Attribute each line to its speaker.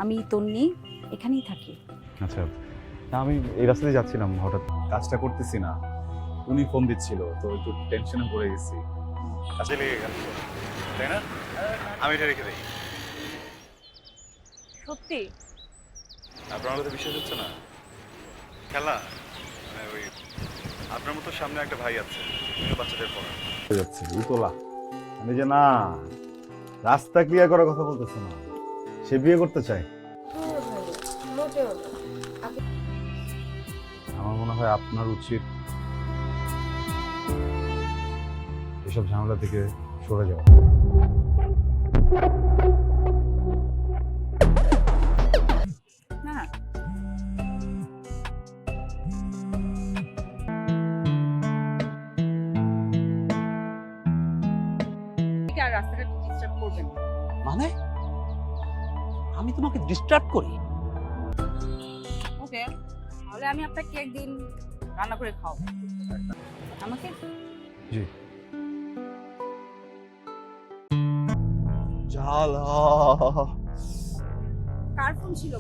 Speaker 1: আমি তন্নি, এখানেই থাকি।
Speaker 2: আচ্ছা, না আমি এই রাস্তাতে যাচ্ছিলাম, হঠাৎ কাজটা করতেছি না, উনি ফোন দিচ্ছিল তো একটু টেনশনে পড়ে গেছি। কাজে লেগে গেল, তাই না? আমি এটা রেখে দিই।
Speaker 1: সত্যি?
Speaker 2: আপনার কথা বিশ্বাস হচ্ছে না? খেলা মানে ওই আপনার মতো সামনে একটা ভাই আছে, উনিও বাচ্চাদের পড়ান। যাচ্ছে উতলা, আমি যে না রাস্তা ক্লিয়ার করার কথা বলতেছে না, সে বিয়ে করতে চায়। আমার মনে হয় আপনার উচিত এসব ঝামেলা থেকে সরে যাওয়া।
Speaker 1: না, আর রাস্তাঘাট ডিস্টার্ব করবেন না।
Speaker 3: মানে আমি তোমাকে ডিস্টার্ব করি?
Speaker 1: ওকে, তাহলে আমি আপনাকে একদিন রান্না করে খাওয়াবো। আমাকে
Speaker 2: জি।
Speaker 3: জ্বালা।
Speaker 1: কার ফোন ছিল?